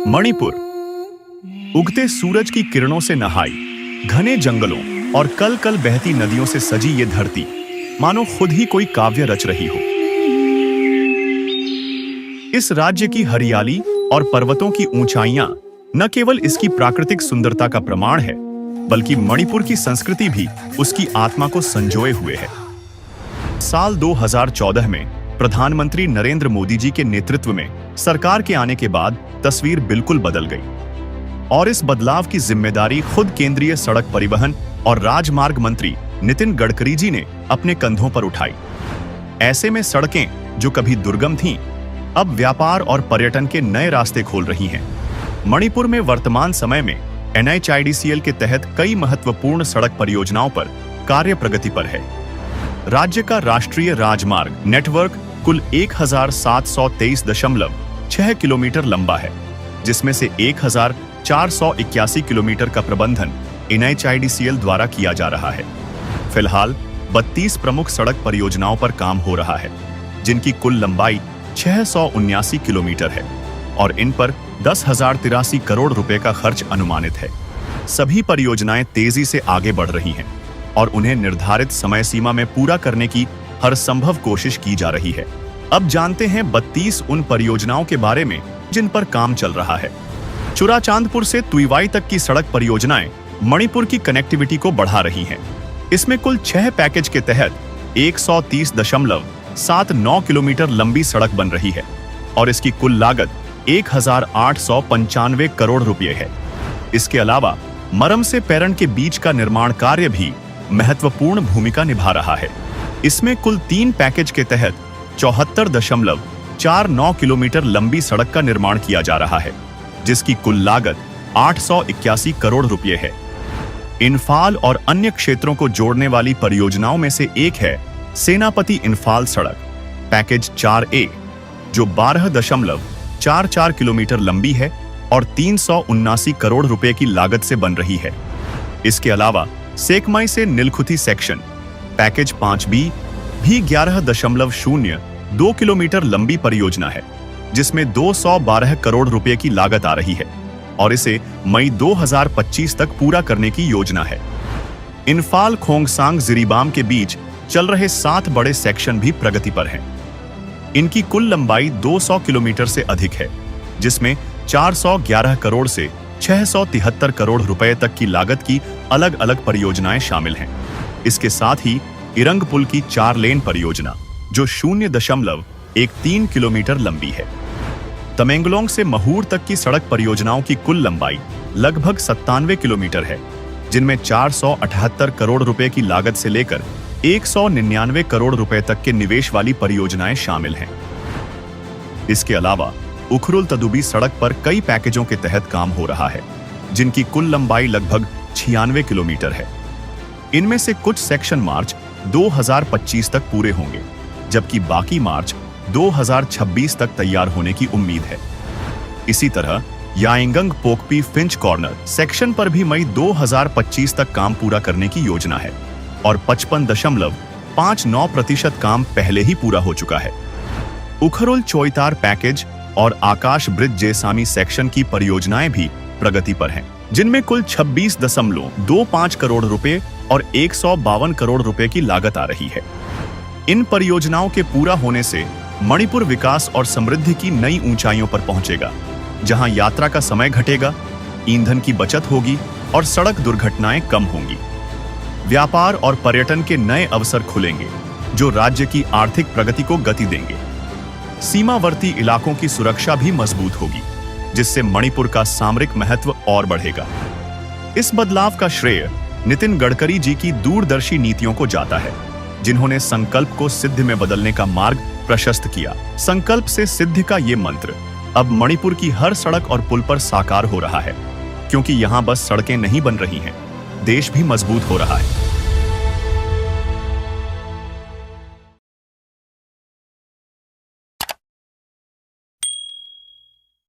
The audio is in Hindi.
मणिपुर उगते सूरज की किरणों से नहाई, घने जंगलों और कल कल बहती नदियों से सजी ये धरती मानो खुद ही कोई काव्य रच रही हो। इस राज्य की हरियाली और पर्वतों की ऊंचाइयां न केवल इसकी प्राकृतिक सुंदरता का प्रमाण है, बल्कि मणिपुर की संस्कृति भी उसकी आत्मा को संजोए हुए है। साल 2014 में प्रधानमंत्री नरेंद्र मोदी जी के नेतृत्व में सरकार के आने के बाद तस्वीर बिल्कुल बदल गई और इस बदलाव की जिम्मेदारी खुद केंद्रीय सड़क परिवहन और राजमार्ग मंत्री नितिन गडकरी जी ने अपने कंधों पर उठाई। ऐसे में सड़कें जो कभी दुर्गम थीं, अब व्यापार और पर्यटन के नए रास्ते खोल रही हैं। मणिपुर में वर्तमान समय में NHIDCL के तहत कई महत्वपूर्ण सड़क परियोजनाओं पर कार्य प्रगति पर है। राज्य का राष्ट्रीय राजमार्ग नेटवर्क कुल 1723.6 किलोमीटर लंबा है, जिसमें से 1481 किलोमीटर का प्रबंधन NHIDCL द्वारा किया जा रहा है। फिलहाल 32 प्रमुख सड़क परियोजनाओं पर काम हो रहा है, जिनकी कुल लंबाई 679 किलोमीटर है और इन पर 10,083 करोड़ रुपए का खर्च अनुमानित है। सभी परियोजनाएं तेजी से आगे बढ़ रही हैं और उन्हें निर्धारित समय सीमा में पूरा करने की हर संभव कोशिश की जा रही है। अब जानते हैं 32 उन परियोजनाओं के बारे में जिन पर काम चल रहा है। चुराचांदपुर से तुईवाई तक की सड़क परियोजनाएं मणिपुर की कनेक्टिविटी को बढ़ा रही हैं। इसमें कुल 6 पैकेज के तहत 130.79 किलोमीटर लंबी सड़क बन रही है और इसकी कुल लागत 1,895 करोड़ रुपए है। इसके अलावा मरम से पेरण के बीच का निर्माण कार्य भी महत्वपूर्ण भूमिका निभा रहा है। इसमें कुल 3 पैकेज के तहत 74.49 किलोमीटर लंबी सड़क का निर्माण किया जा रहा है, जिसकी कुल लागत 881 करोड़ रुपए है। इन्फाल और अन्य क्षेत्रों को जोड़ने वाली परियोजनाओं में से एक है सेनापति इन्फाल सड़क पैकेज 4A, जो 12.44 किलोमीटर लंबी है और 379 करोड़ रुपए की लागत से बन रही है। इसके अलावा सेकमाई से नीलखुथी सेक्शन पैकेज 5B भी 11.02 किलोमीटर लंबी परियोजना है, जिसमें 212 करोड़ रुपए की लागत आ रही है और इसे मई 2025 तक पूरा करने की योजना है। इन्फाल खोंगसांग जिरीबाम के बीच चल रहे 7 बड़े सेक्शन भी प्रगति पर हैं। इनकी कुल लंबाई 200 किलोमीटर से अधिक है, जिसमें 411 करोड़ से 673 करोड़ रुपए तक की लागत की अलग अलग परियोजनाएं शामिल हैं। इसके साथ ही इरंग पुल की 4 लेन परियोजना, जो 0.13 किलोमीटर लंबी है। तमेंगलोंग से महूर तक की सड़क परियोजनाओं की कुल लंबाई लगभग 97 किलोमीटर है, जिनमें 478 करोड़ रुपए की लागत से लेकर 199 करोड़ रुपए तक के निवेश वाली परियोजनाएं शामिल हैं। इसके अलावा उखरुल तदुबी सड़क पर कई पैकेजों के तहत काम हो रहा है, जिनकी कुल लंबाई लगभग 96 किलोमीटर है। इनमें से कुछ सेक्शन मार्च 2025 तक पूरे होंगे, जबकि बाकी मार्च 2026 तक तैयार होने की उम्मीद है। इसी तरह याइंगंग पोकपी फिंच कॉर्नर सेक्शन पर भी मई 2025 तक काम पूरा करने की योजना है और 55.59% काम पहले ही पूरा हो चुका है। उखरुल चोइतार पैकेज और आकाश ब्रिज जेसामी सेक्शन की परियोजनाएं भी प्रगति पर हैं, जिनमें कुल 26.25 करोड़ रुपए और 152 करोड़ रुपए की लागत आ रही है। इन परियोजनाओं के पूरा होने से मणिपुर विकास और समृद्धि की नई ऊंचाइयों पर पहुंचेगा, जहां यात्रा का समय घटेगा, ईंधन की बचत होगी और सड़क दुर्घटनाएं कम होंगी। व्यापार और पर्यटन के नए अवसर खुलेंगे, जो राज्य की आर्थिक प्रगति को गति देंगे। सीमावर्ती इलाकों की सुरक्षा भी मजबूत होगी, जिससे मणिपुर का सामरिक महत्व और बढ़ेगा। इस बदलाव का श्रेय नितिन गडकरी जी की दूरदर्शी नीतियों को जाता है, जिन्होंने संकल्प को सिद्धि में बदलने का मार्ग प्रशस्त किया। संकल्प से सिद्धि का ये मंत्र अब मणिपुर की हर सड़क और पुल पर साकार हो रहा है, क्योंकि यहाँ बस सड़कें नहीं बन रही हैं, देश भी मजबूत हो रहा है।